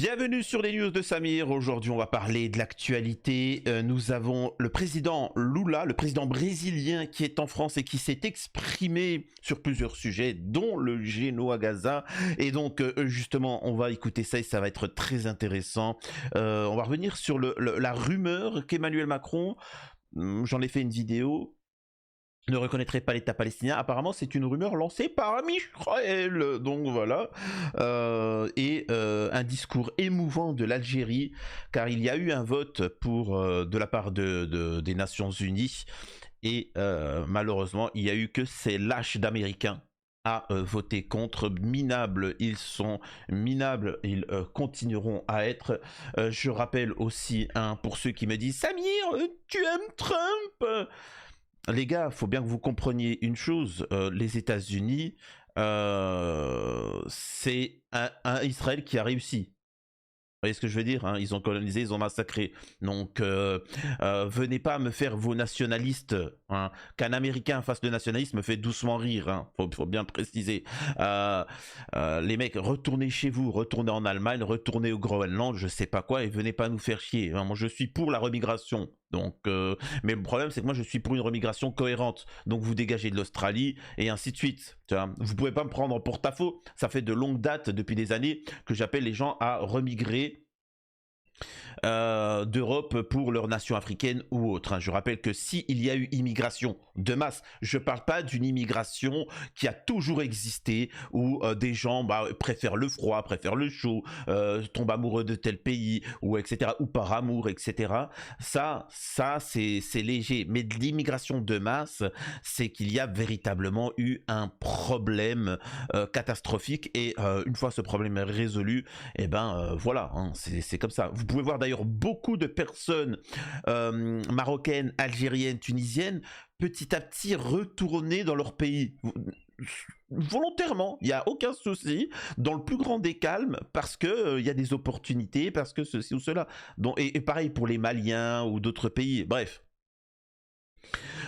Bienvenue sur les news de Samir. Aujourd'hui, on va parler de l'actualité. Nous avons le président Lula, le président brésilien qui est en France et qui s'est exprimé sur plusieurs sujets, dont le géno à Gaza. Et donc, justement, on va écouter ça et ça va être très intéressant. On va revenir sur la rumeur qu'Emmanuel Macron, j'en ai fait une vidéo, ne reconnaîtrait pas l'État palestinien. Apparemment, c'est une rumeur lancée par Michel. Donc voilà. Un discours émouvant de l'Algérie, car il y a eu un vote de la part des Nations Unies. Et malheureusement, il n'y a eu que ces lâches d'Américains à voter contre. Minables, ils sont minables, ils continueront à être. Je rappelle aussi, pour ceux qui me disent « Samir, tu aimes Trump ?» Les gars, il faut bien que vous compreniez une chose, les États-Unis, c'est un Israël qui a réussi. Vous voyez ce que je veux dire, hein? Ils ont colonisé, ils ont massacré. Donc, venez pas me faire vos nationalistes. Hein. Qu'un Américain fasse le nationalisme me fait doucement rire. Hein. Faut bien le préciser. Les mecs, retournez chez vous, retournez en Allemagne, retournez au Groenland, je sais pas quoi, et venez pas nous faire chier. Hein. Moi, je suis pour la remigration. Donc, mais le problème, c'est que moi, je suis pour une remigration cohérente. Donc, vous dégagez de l'Australie et ainsi de suite. Tu vois, vous pouvez pas me prendre en porte-à-faux. Ça fait de longue date, depuis des années, que j'appelle les gens à remigrer d'Europe pour leur nation africaine ou autre. Hein. Je rappelle que s'il y a eu immigration de masse, je parle pas d'une immigration qui a toujours existé où des gens préfèrent le froid, préfèrent le chaud, tombent amoureux de tel pays ou etc. ou par amour etc. Ça c'est léger. Mais de l'immigration de masse, c'est qu'il y a véritablement eu un problème catastrophique et une fois ce problème résolu, et voilà, hein, c'est comme ça. Vous pouvez voir d'ailleurs beaucoup de personnes marocaines, algériennes, tunisiennes, petit à petit retourner dans leur pays. Volontairement, il n'y a aucun souci, dans le plus grand des calmes, parce que il y a des opportunités, parce que ceci ou cela. Donc, et pareil pour les Maliens ou d'autres pays, bref.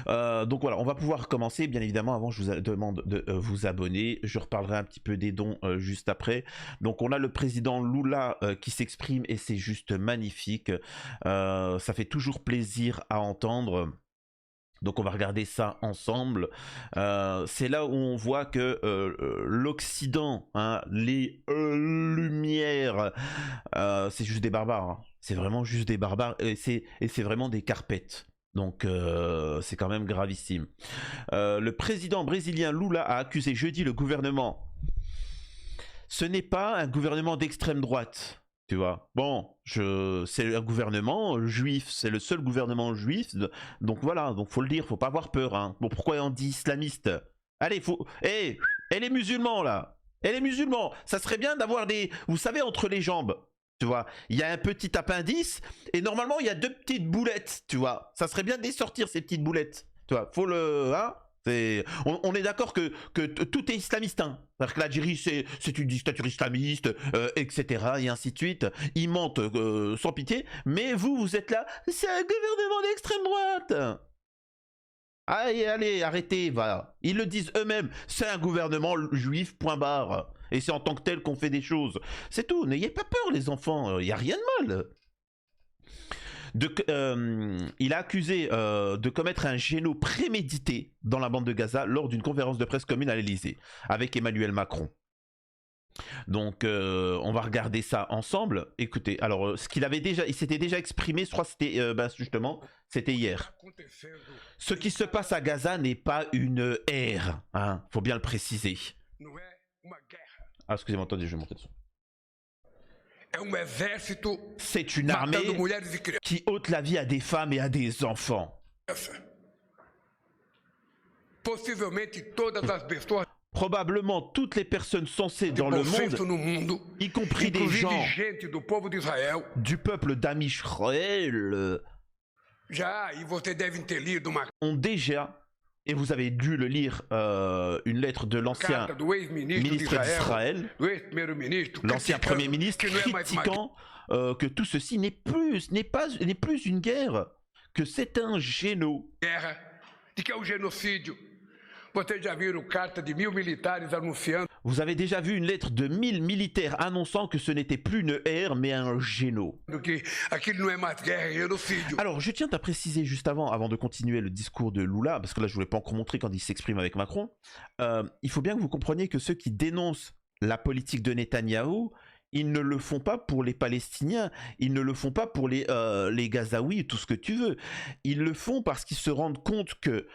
Donc voilà, on va pouvoir commencer. Bien évidemment, avant, je vous demande de vous abonner. Je reparlerai un petit peu des dons juste après. Donc on a le président Lula qui s'exprime et c'est juste magnifique. Ça fait toujours plaisir à entendre. Donc on va regarder ça ensemble. C'est là où on voit que l'Occident, hein, les Lumières, c'est juste des barbares. Hein. C'est vraiment juste des barbares et c'est vraiment des carpettes. Donc c'est quand même gravissime. Le président brésilien Lula a accusé jeudi le gouvernement. Ce n'est pas un gouvernement d'extrême droite, tu vois. Bon, c'est un gouvernement juif, c'est le seul gouvernement juif. Donc voilà, donc faut le dire, faut pas avoir peur. Hein. Bon, pourquoi on dit islamiste? Allez, faut... Hé, hey, les musulmans là, les musulmans, ça serait bien d'avoir des... Vous savez, entre les jambes. Tu vois, il y a un petit appendice et normalement il y a deux petites boulettes, tu vois. Ça serait bien de les sortir ces petites boulettes. Tu vois, faut le... Hein, on est d'accord que tout est islamiste. Hein. C'est-à-dire que l'Algérie c'est une dictature islamiste, etc. et ainsi de suite. Ils mentent sans pitié. Mais vous êtes là, c'est un gouvernement d'extrême droite. Allez, allez, arrêtez, voilà. Ils le disent eux-mêmes, c'est un gouvernement juif, point barre. Et c'est en tant que tel qu'on fait des choses. C'est tout, n'ayez pas peur les enfants, il n'y a rien de mal. Il a accusé de commettre un géno prémédité dans la bande de Gaza lors d'une conférence de presse commune à l'Elysée, avec Emmanuel Macron. Donc on va regarder ça ensemble. Écoutez, alors il s'était déjà exprimé, je crois que c'était justement, c'était hier. Ce qui se passe à Gaza n'est pas une ère, hein, faut bien le préciser. Ah, excusez-moi, attendez, je vais monter le son. C'est une armée qui ôte la vie à des femmes et à des enfants. Probablement toutes les personnes censées dans le monde, y compris des gens du peuple d'Israël, ont déjà... Et vous avez dû le lire, une lettre de l'ancien ministre d'Israël, l'ancien premier ministre, critiquant que tout ceci n'est plus une guerre, que c'est un géno. Vous avez déjà vu une lettre de 1000 militaires annonçant que ce n'était plus une ère mais un géno. Alors je tiens à préciser juste avant de continuer le discours de Lula, parce que là je ne voulais pas encore montrer quand il s'exprime avec Macron, il faut bien que vous compreniez que ceux qui dénoncent la politique de Netanyahou, ils ne le font pas pour les Palestiniens, ils ne le font pas pour les Gazaouis, tout ce que tu veux. Ils le font parce qu'ils se rendent compte que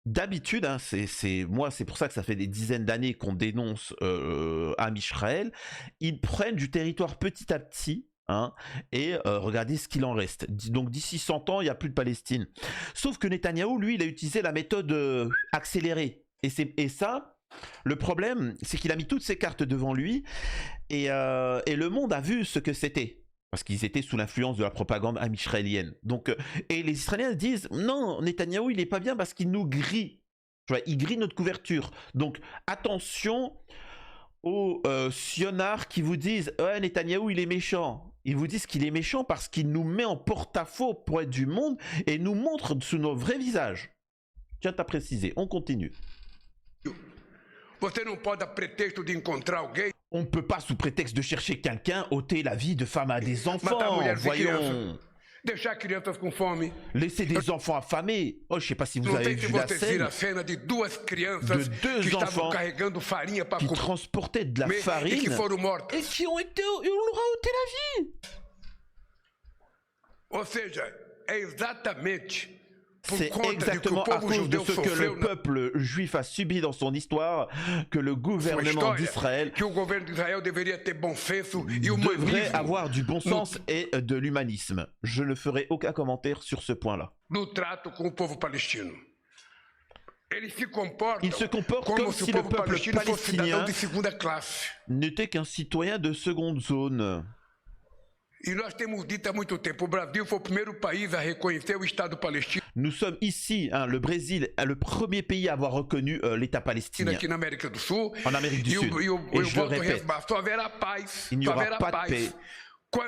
d'habitude, hein, c'est pour ça que ça fait des dizaines d'années qu'on dénonce Am Israël, ils prennent du territoire petit à petit. Hein, et regardez ce qu'il en reste. Donc d'ici 100 ans, il n'y a plus de Palestine. Sauf que Netanyahou, lui, il a utilisé la méthode accélérée. Et ça, le problème, c'est qu'il a mis toutes ses cartes devant lui et le monde a vu ce que c'était. Parce qu'ils étaient sous l'influence de la propagande am-israélienne. Donc, et les Israéliens disent, non, Netanyahou, il n'est pas bien parce qu'il nous grille. Tu vois, il grille notre couverture. Donc, attention aux sionards qui vous disent, ouais, Netanyahou, il est méchant. Ils vous disent qu'il est méchant parce qu'il nous met en porte-à-faux pour être du monde et nous montre sous nos vrais visages. Tiens, t'as précisé. On continue. On ne peut pas, sous prétexte de chercher quelqu'un, ôter la vie de femmes à des enfants. Voyons. Laisser des enfants affamés. Oh, je ne sais pas si vous avez vu la scène de deux enfants qui transportaient de la farine et qui ont été, on leur a ôté la vie. C'est exactement à cause de ce que le peuple juif a subi dans son histoire que le gouvernement d'Israël devrait avoir du bon sens et de l'humanisme. Je ne ferai aucun commentaire sur ce point-là. Il se comporte comme si le peuple palestinien n'était qu'un citoyen de seconde zone. Nous sommes ici, hein, le Brésil est le premier pays à avoir reconnu l'État palestinien en Amérique du Sud. Et je le répète, il n'y aura pas de paix tant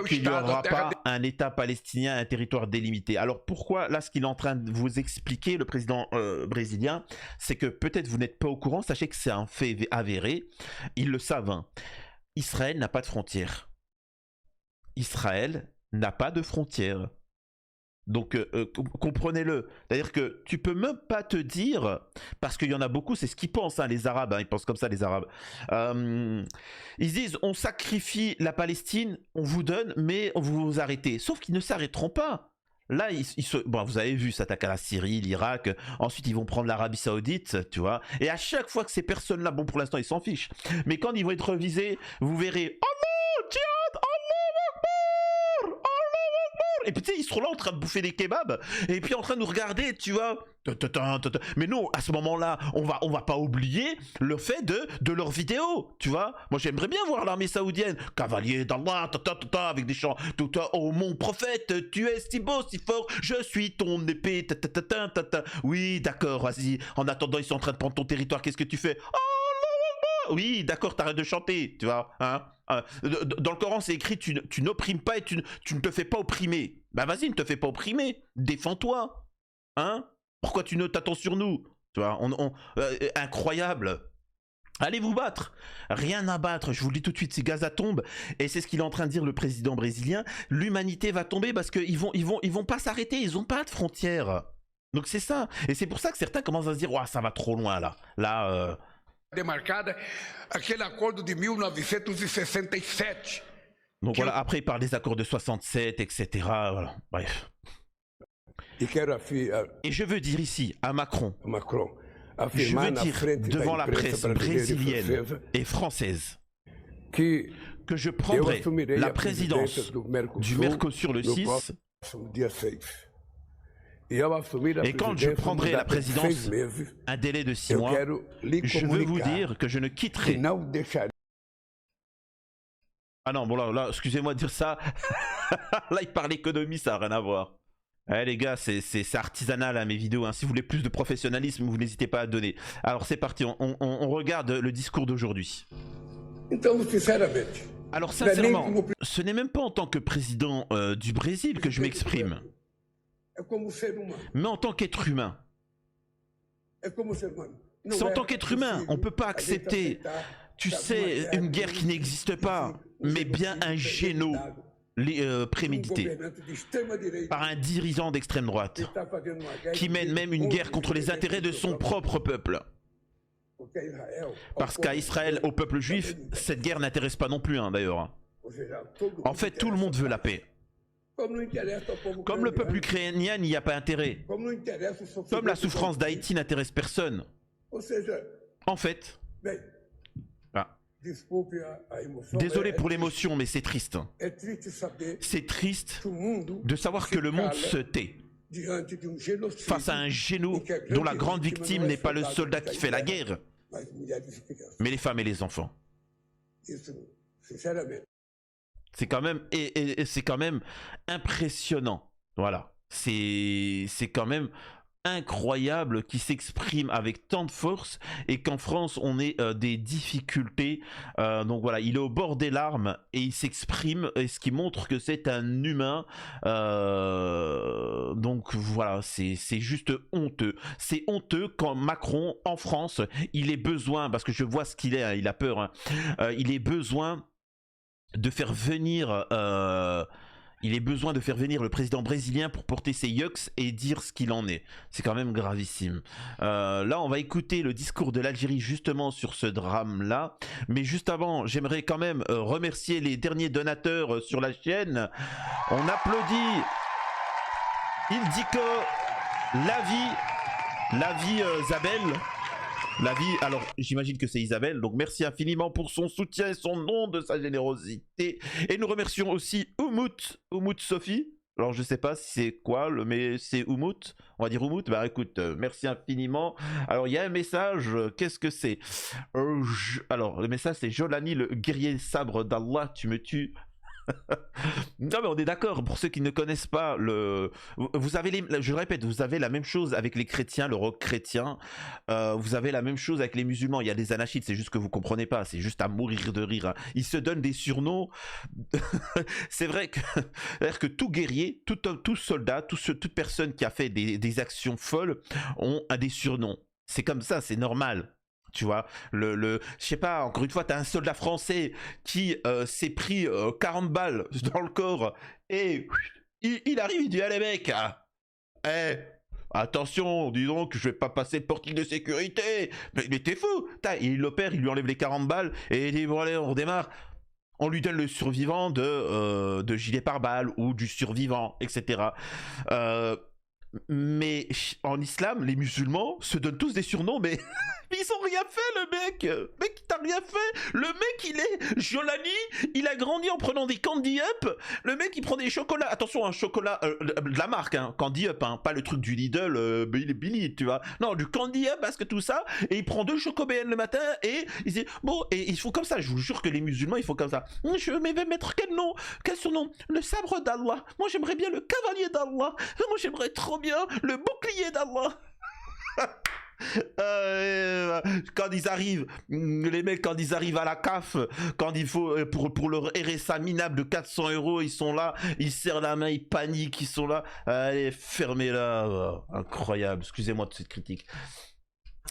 qu'il n'y aura pas un État palestinien, un territoire délimité. Alors pourquoi, là, ce qu'il est en train de vous expliquer, le président brésilien, c'est que peut-être vous n'êtes pas au courant, sachez que c'est un fait avéré, ils le savent, hein. Israël n'a pas de frontières. Israël n'a pas de frontières. Donc comprenez-le. C'est-à-dire que tu peux même pas te dire, parce qu'il y en a beaucoup, c'est ce qu'ils pensent, hein, les Arabes, hein, ils pensent comme ça les Arabes. Ils disent on sacrifie la Palestine, on vous donne, mais vous vous arrêtez. Sauf qu'ils ne s'arrêteront pas. Là, bon, vous avez vu, s'attaquent à la Syrie, l'Irak, ensuite ils vont prendre l'Arabie Saoudite, tu vois. Et à chaque fois que ces personnes-là, bon pour l'instant ils s'en fichent, mais quand ils vont être visés, vous verrez Allah, djihad, Allah Akbar, Allah Akbar. Et puis tu sais, ils seront là en train de bouffer des kebabs, et puis en train de nous regarder, tu vois. Mais non, à ce moment-là, on va pas oublier le fait de leurs vidéos, tu vois. Moi, j'aimerais bien voir l'armée saoudienne, cavalier d'Allah, avec des chants, oh mon prophète, tu es si beau, si fort, je suis ton épée, oui, d'accord, vas-y. En attendant, ils sont en train de prendre ton territoire, qu'est-ce que tu fais? Oh, oui, d'accord, t'arrêtes de chanter, tu vois, hein. Dans le Coran, c'est écrit, tu n'opprimes pas et tu ne te fais pas opprimer. Bah vas-y, ne te fais pas opprimer, défends-toi, hein. Pourquoi tu ne t'attends sur nous? Tu vois, incroyable. Allez vous battre. Rien à battre. Je vous le dis tout de suite, si Gaza tombe, et c'est ce qu'il est en train de dire le président brésilien, l'humanité va tomber parce qu'ils vont pas s'arrêter, ils n'ont pas de frontières. Donc c'est ça. Et c'est pour ça que certains commencent à se dire, ouais, ça va trop loin là. Là. Demarcada, aquele accordo de 1967. Donc voilà, après il parle des accords de 67, etc. Voilà. Bref. Et je veux dire ici à Macron, je veux dire devant la presse brésilienne et française que je prendrai la présidence du Mercosur le 6 et quand je prendrai la présidence, un délai de 6 mois, je veux vous dire que je ne quitterai... Ah non, bon là excusez-moi de dire ça, là il parle économie, ça n'a rien à voir. Eh les gars, c'est artisanal hein, mes vidéos, hein. Si vous voulez plus de professionnalisme, vous n'hésitez pas à donner. Alors c'est parti, on regarde le discours d'aujourd'hui. Alors sincèrement, ce n'est même pas en tant que président du Brésil que je m'exprime. Mais en tant qu'être humain, c'est en tant qu'être humain, on ne peut pas accepter, tu sais, une guerre qui n'existe pas, mais bien un génocide prémédité par un dirigeant d'extrême droite qui mène même une guerre contre les intérêts de son propre peuple. Parce qu'à Israël, au peuple juif, cette guerre n'intéresse pas non plus, hein, d'ailleurs. En fait, tout le monde veut la paix. Comme le peuple ukrainien n'y a pas intérêt. Comme la souffrance d'Haïti n'intéresse personne. En fait, ah, désolé pour l'émotion, mais c'est triste. C'est triste de savoir que le monde se tait face à un génocide dont la grande victime n'est pas le soldat qui fait la guerre, mais les femmes et les enfants. C'est quand même, et c'est quand même impressionnant. Voilà. C'est quand même incroyable qu'il s'exprime avec tant de force et qu'en France on ait des difficultés. Donc voilà, il est au bord des larmes et il s'exprime, et ce qui montre que c'est un humain. Donc voilà, c'est juste honteux. C'est honteux quand Macron en France, il ait besoin, parce que je vois ce qu'il est, hein, il a peur, hein, il ait besoin de faire venir le président brésilien pour porter ses yucks et dire ce qu'il en est. C'est quand même gravissime. Là, on va écouter le discours de l'Algérie justement sur ce drame-là. Mais juste avant, j'aimerais quand même remercier les derniers donateurs sur la chaîne. On applaudit Indico, la vie Zabel. La vie, alors j'imagine que c'est Isabelle, donc merci infiniment pour son soutien et son don, de sa générosité. Et nous remercions aussi Oumout Sophie. Alors je sais pas si c'est quoi, mais c'est Oumout, on va dire Oumout. Bah écoute, merci infiniment. Alors il y a un message, qu'est-ce que c'est Alors le message c'est: Jolani, le guerrier sabre d'Allah, tu me tues. Non mais on est d'accord, pour ceux qui ne connaissent pas vous avez je répète, vous avez la même chose avec les chrétiens, le rock chrétien, vous avez la même chose avec les musulmans. Il y a des anachites, c'est juste que vous comprenez pas, c'est juste à mourir de rire, hein. Ils se donnent des surnoms. C'est vrai que tout guerrier, tout soldat, toute personne qui a fait des actions folles ont des surnoms. C'est comme ça, c'est normal. Tu vois, je sais pas, encore une fois, t'as un soldat français qui s'est pris 40 balles dans le corps et il arrive, il dit: allez mec, attention, dis donc, je vais pas passer le portique de sécurité. Mais t'es fou. Il l'opère, il lui enlève les 40 balles et il dit: bon allez, on redémarre. On lui donne le survivant de gilet pare-balles ou du survivant, etc. Mais en islam, les musulmans se donnent tous des surnoms, mais ils ont rien fait, le mec. Mec, t'as rien fait. Le mec, il est Jolani, il a grandi en prenant des Candy Up. Le mec, il prend des chocolats. Attention, un chocolat de la marque, hein, Candy Up, hein, pas le truc du Lidl, Billy, tu vois. Non, du Candy Up, parce que tout ça. Et il prend 2 chocobéennes le matin et il dit: bon, et ils font comme ça. Je vous jure que les musulmans, ils font comme ça. Je vais mettre quel nom, quel surnom? Le sabre d'Allah. Moi, j'aimerais bien le cavalier d'Allah. Moi, j'aimerais trop bien le bouclier d'Allah. Quand ils arrivent, les mecs, quand ils arrivent à la CAF, quand il faut pour leur RSA minable de 400 €, ils sont là, ils serrent la main, ils paniquent, ils sont là. Allez, fermez-la. Incroyable, excusez-moi de cette critique.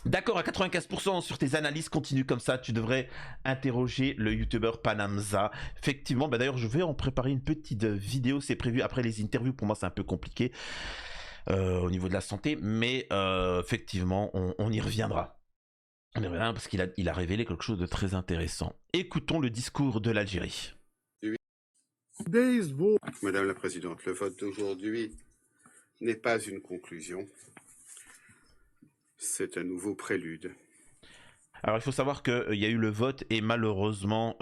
D'accord, à 95% sur tes analyses, continue comme ça, tu devrais interroger le youtubeur Panamza. Effectivement, bah d'ailleurs je vais en préparer une petite vidéo, c'est prévu après les interviews. Pour moi c'est un peu compliqué au niveau de la santé, mais effectivement on y reviendra. On y reviendra parce qu'il a révélé quelque chose de très intéressant. Écoutons le discours de l'Algérie. Madame la Présidente, le vote d'aujourd'hui n'est pas une conclusion. C'est un nouveau prélude. Alors il faut savoir qu'il y a eu le vote et malheureusement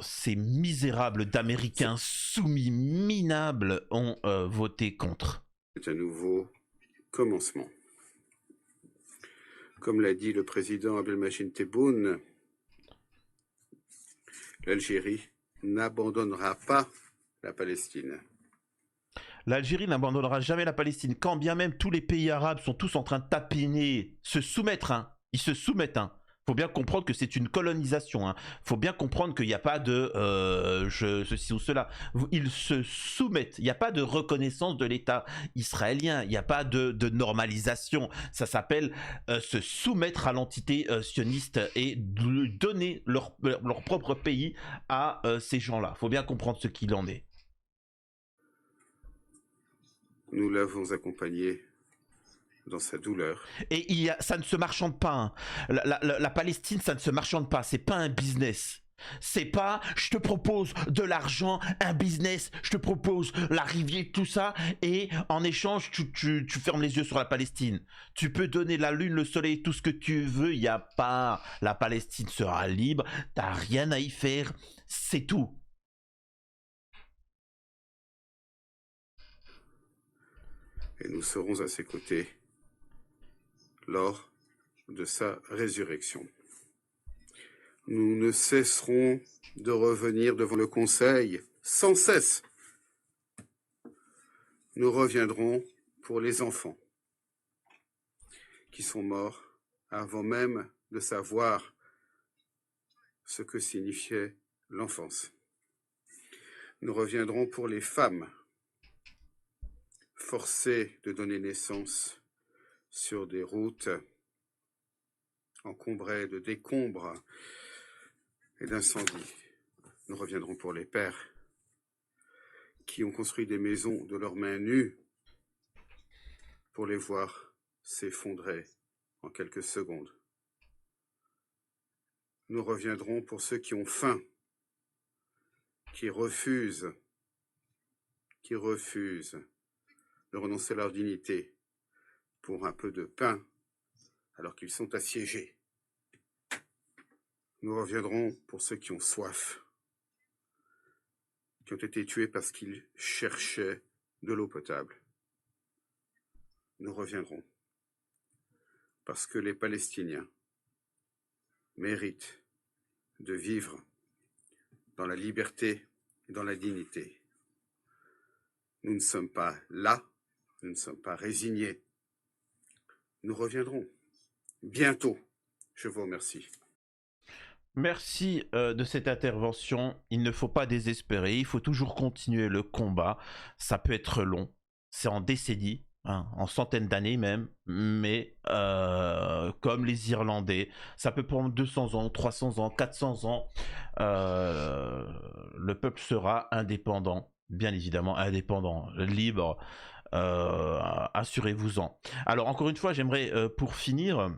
ces misérables d'Américains soumis minables ont voté contre. C'est un nouveau commencement. Comme l'a dit le président Abdelmajid Tebboune, l'Algérie n'abandonnera pas la Palestine. L'Algérie n'abandonnera jamais la Palestine, quand bien même tous les pays arabes sont tous en train de tapiner, se soumettre, hein. Ils se soumettent, hein. Faut bien comprendre que c'est une colonisation. Hein. Faut bien comprendre qu'il n'y a pas de ceci ou cela. Ils se soumettent. Il n'y a pas de reconnaissance de l'État israélien. Il n'y a pas de normalisation. Ça s'appelle se soumettre à l'entité sioniste et donner leur propre pays à ces gens-là. Faut bien comprendre ce qu'il en est. Nous l'avons accompagné dans sa douleur. Et ça ne se marchande pas. Hein. La Palestine, ça ne se marchande pas. C'est pas un business. C'est pas, je te propose de l'argent, un business, je te propose la rivière, tout ça, et en échange, tu fermes les yeux sur la Palestine. Tu peux donner la lune, le soleil, tout ce que tu veux, il n'y a pas. La Palestine sera libre, t'as rien à y faire, c'est tout. Et nous serons à ses côtés lors de sa résurrection. Nous ne cesserons de revenir devant le Conseil sans cesse. Nous reviendrons pour les enfants qui sont morts avant même de savoir ce que signifiait l'enfance. Nous reviendrons pour les femmes forcées de donner naissance sur des routes encombrées de décombres et d'incendies. Nous reviendrons pour les pères qui ont construit des maisons de leurs mains nues pour les voir s'effondrer en quelques secondes. Nous reviendrons pour ceux qui ont faim, qui refusent de renoncer à leur dignité pour un peu de pain alors qu'ils sont assiégés. Nous reviendrons pour ceux qui ont soif, qui ont été tués parce qu'ils cherchaient de l'eau potable. Nous reviendrons parce que les Palestiniens méritent de vivre dans la liberté et dans la dignité. Nous ne sommes pas là, nous ne sommes pas résignés. Nous reviendrons bientôt. Je vous remercie. Merci de cette intervention. Il ne faut pas désespérer, il faut toujours continuer le combat. Ça peut être long, c'est en décennies, hein, en centaines d'années même, mais comme les Irlandais, ça peut prendre 200 ans, 300 ans, 400 ans. Le peuple sera indépendant, bien évidemment indépendant, libre, assurez-vous-en. Alors encore une fois, j'aimerais pour finir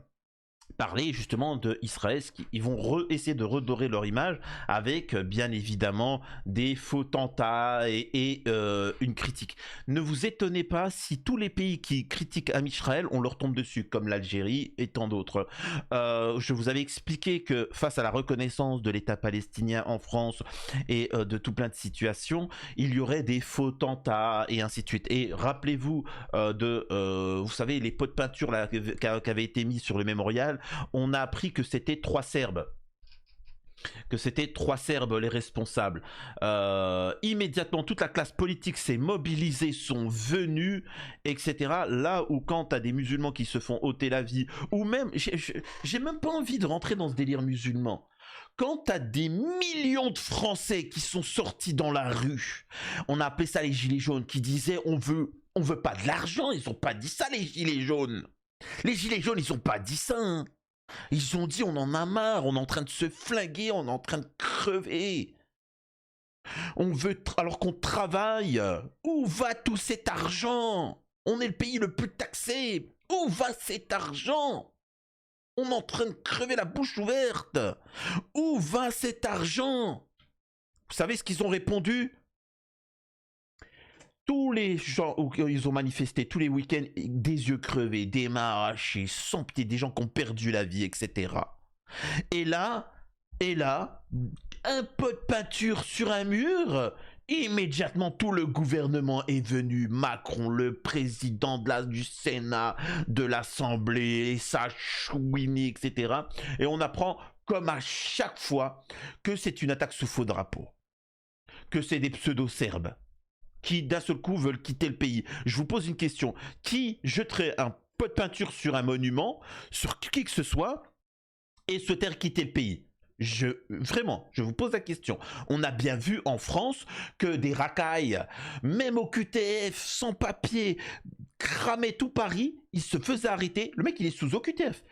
parler justement de Israël, ils vont essayer de redorer leur image avec bien évidemment des faux tentats et une critique. Ne vous étonnez pas si tous les pays qui critiquent Israël, on leur tombe dessus, comme l'Algérie et tant d'autres. Je vous avais expliqué que face à la reconnaissance de l'État palestinien en France et de tout plein de situations, il y aurait des faux tentats et ainsi de suite. Et rappelez-vous vous savez, les pots de peinture là, qui avaient été mis sur le mémorial, on a appris que c'était 3 Serbes. Les responsables. Immédiatement, toute la classe politique s'est mobilisée, sont venus, etc. Là où quand t'as des musulmans qui se font ôter la vie, ou même, j'ai même pas envie de rentrer dans ce délire musulman. Quand t'as des millions de Français qui sont sortis dans la rue, on a appelé ça les gilets jaunes, qui disaient on veut pas de l'argent, ils ont pas dit ça les gilets jaunes. Les gilets jaunes, ils ont pas dit ça. Hein. Ils ont dit on en a marre, on est en train de se flinguer, on est en train de crever. On veut alors qu'on travaille. Où va tout cet argent? On est le pays le plus taxé. Où va cet argent? On est en train de crever la bouche ouverte. Où va cet argent? Vous savez ce qu'ils ont répondu? Tous les gens où ils ont manifesté, tous les week-ends, des yeux crevés, des mains arrachées, sans pitié, des gens qui ont perdu la vie, etc. Et là, un pot de peinture sur un mur, immédiatement tout le gouvernement est venu, Macron, le président du Sénat, de l'Assemblée, sa chouini, etc. Et on apprend, comme à chaque fois, que c'est une attaque sous faux drapeau, que c'est des pseudo-serbes qui d'un seul coup veulent quitter le pays. Je vous pose une question. Qui jetterait un pot de peinture sur un monument, sur qui que ce soit, et souhaitèrent quitter le pays. Vraiment, je vous pose la question. On a bien vu en France que des racailles, même au QTF, sans papier, cramaient tout Paris, ils se faisaient arrêter. Le mec, il est sous OQTF.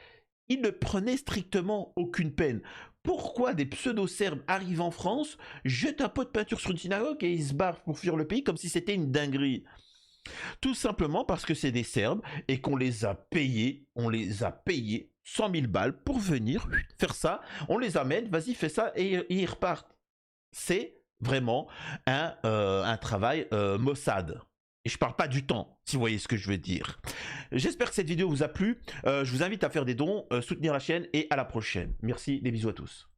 Il ne prenait strictement aucune peine. Pourquoi des pseudo-serbes arrivent en France, jettent un pot de peinture sur une synagogue et ils se barrent pour fuir le pays comme si c'était une dinguerie? Tout simplement parce que c'est des Serbes et qu'on les a payés, 100 000 balles pour venir faire ça. On les amène, vas-y, fais ça et ils repartent. C'est vraiment un travail Mossad. Et je parle pas du temps, si vous voyez ce que je veux dire. J'espère que cette vidéo vous a plu. Je vous invite à faire des dons, soutenir la chaîne et à la prochaine. Merci, des bisous à tous.